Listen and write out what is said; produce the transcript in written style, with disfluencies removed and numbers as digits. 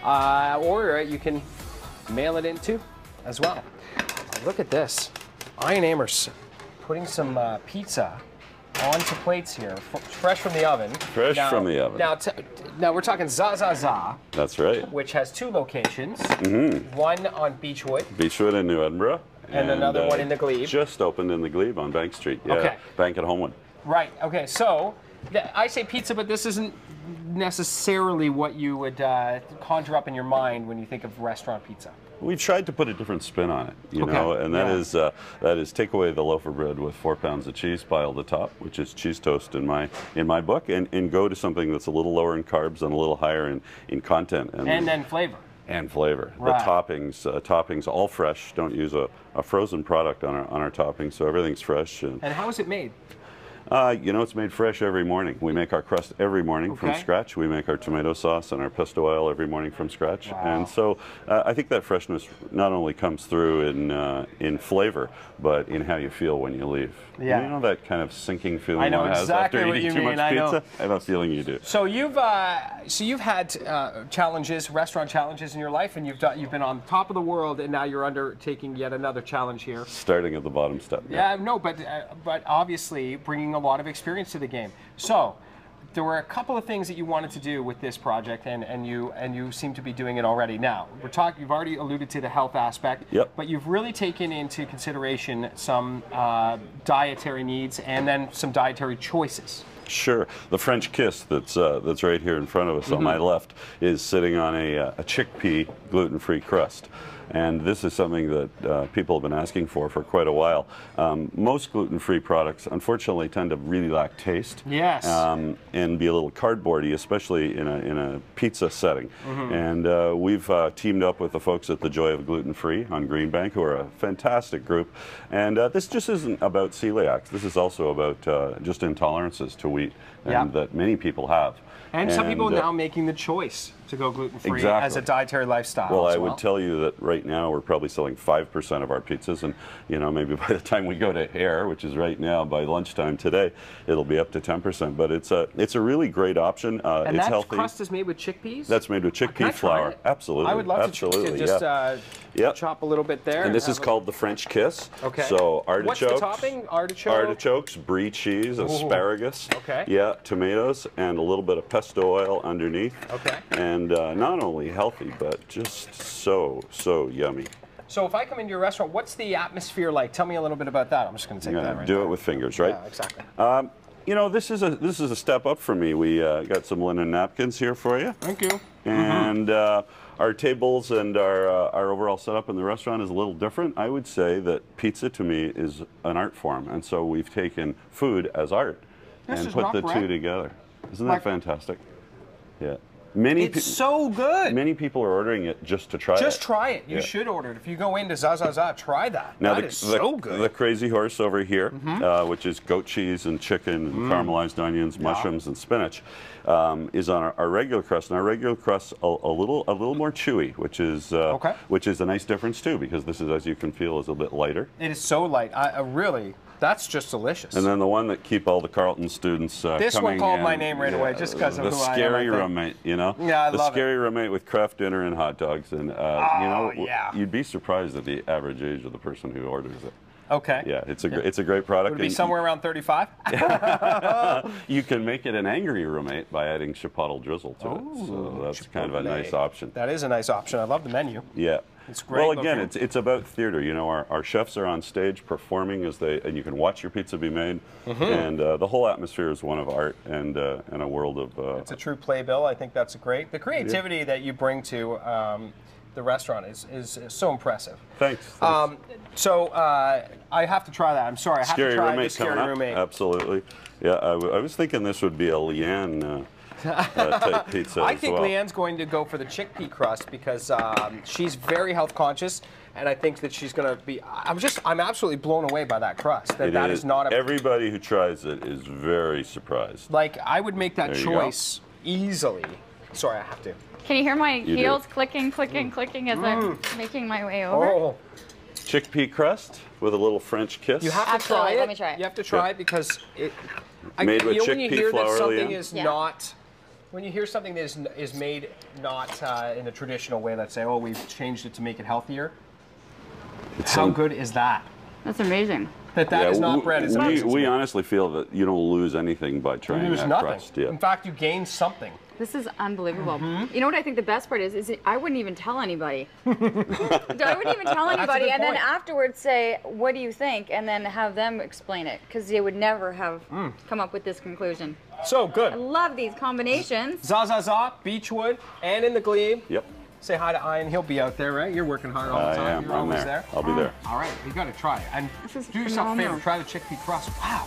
or you can mail it in too as well. Look at this. Ian Amers putting some pizza onto plates here, fresh from the oven. Fresh from the oven. Now we're talking Zazaza. That's right. Which has 2 locations. One on Beechwood. Beechwood in New Edinburgh. And another one in the Glebe. Just opened in the Glebe on Bank Street. Yeah, okay. Bank at Homewood. Right. Okay. So I say pizza, but this isn't necessarily what you would conjure up in your mind when you think of restaurant pizza. We've tried to put a different spin on it, you know, and that is take away the loaf of bread with 4 pounds of cheese piled atop, which is cheese toast in my book, and go to something that's a little lower in carbs and a little higher in content. And then flavor. And flavor. Right. The toppings all fresh. Don't use a frozen product on our toppings, so everything's fresh. And how is it made? You know, it's made fresh every morning. We make our crust every morning from scratch. We make our tomato sauce and our pesto oil every morning from scratch. Wow. And so I think that freshness not only comes through in flavor, but in how you feel when you leave. Yeah. You know that kind of sinking feeling I know one exactly has after what eating you too mean. much pizza? I have a feeling you do. So you've had challenges, restaurant challenges in your life, and you've been on top of the world, and now you're undertaking yet another challenge here. Starting at the bottom step. Yeah, no, but obviously bringing a lot of experience to the game. So there were a couple of things that you wanted to do with this project, and you seem to be doing it already. Now you've already alluded to the health aspect, but you've really taken into consideration some dietary needs and then some dietary choices. Sure. The French kiss that's right here in front of us on my left is sitting on a chickpea gluten-free crust. And this is something that people have been asking for quite a while. Most gluten-free products, unfortunately, tend to really lack taste. Yes. And be a little cardboardy, especially in a pizza setting. And we've teamed up with the folks at the Joy of Gluten-Free on Green Bank, who are a fantastic group. And this just isn't about celiacs. This is also about just intolerances to wheat, and that many people have. And some people now making the choice to go gluten-free as a dietary lifestyle. Well, I would tell you that right now we're probably selling 5% of our pizzas, and you know, maybe by the time we go to air, which is right now, by lunchtime today, it'll be up to 10%. But it's a really great option. And it's that healthy. Crust is made with chickpeas? That's made with chickpea flour. Absolutely. I would love to just chop a little bit there. And this is called the French kiss. Okay. So artichokes. What's the topping? Artichokes, brie cheese, asparagus. Okay. Yeah, tomatoes, and a little bit of pesto oil underneath. Okay. And not only healthy, but just so yummy. So if I come into your restaurant, what's the atmosphere like? Tell me a little bit about that. I'm just going to take that right do now. it with fingers, right? Yeah, exactly. You know, this is a step up for me. We got some linen napkins here for you. Thank you. And our tables and our overall setup in the restaurant is a little different. I would say that pizza to me is an art form, and so we've taken food as art and put the two together. Isn't that fantastic? Yeah. It's so good. Many people are ordering it just to try it. Just try it. You should order it. If you go into Zazaza, try that. Now, that is so good. The Crazy Horse over here, which is goat cheese and chicken and caramelized onions, mushrooms, and spinach, is on our regular crust. And our regular crust a little more chewy, which is a nice difference too, because this is, as you can feel, is a bit lighter. It is so light. Really. That's just delicious. And then the one that keep all the Carleton students this one called my name right away just because of who I am. The scary roommate, you know? Yeah, I love it. The scary roommate with craft dinner and hot dogs. And, you know, you'd be surprised at the average age of the person who orders it. Okay. Yeah, it's a great product. Would it be somewhere around 35? You can make it an angry roommate by adding chipotle drizzle to it. So that's kind of a nice option. That is a nice option. I love the menu. Yeah. It's great. Well, again, it's about theater. You know, our chefs are on stage performing and you can watch your pizza be made, and the whole atmosphere is one of art and a world of. It's a true playbill. I think that's great. The creativity that you bring to the restaurant is so impressive. Thanks. So I have to try that. I'm sorry. I have to try the scary roommate. Absolutely. Yeah, I was thinking this would be a Leanne. Type pizza I think Leanne's going to go for the chickpea crust because she's very health conscious, and I think that she's going to be. I'm absolutely blown away by that crust. That is not. Everybody who tries it is very surprised. Like I would make that choice easily. Sorry, I have to. Can you hear my heels clicking as I'm making my way over? Oh. Chickpea crust with a little French kiss. You have to try it. Let me try it. You have to try it because it. Made with when you chickpea hear flour, that something Leanne? is not when you hear something that is made not in a traditional way, let's say, oh, we've changed it to make it healthier, how good is that? That's amazing. That is not bread. It's we honestly feel that you don't lose anything by trying you lose that nothing. crust. Yeah. In fact, you gain something. This is unbelievable. You know what I think the best part is I wouldn't even tell anybody. I wouldn't even tell anybody, and then afterwards say, "What do you think?" and then have them explain it, because they would never have come up with this conclusion. So good. I love these combinations. Zazaza, Beechwood, and in the Glebe. Yep. Say hi to Ian. He'll be out there, right? You're working hard all the time. I am. You're I'm always there. I'll be there. All right, you got to try it. And This is do yourself a favor. phenomenal. Try the chickpea crust. Wow.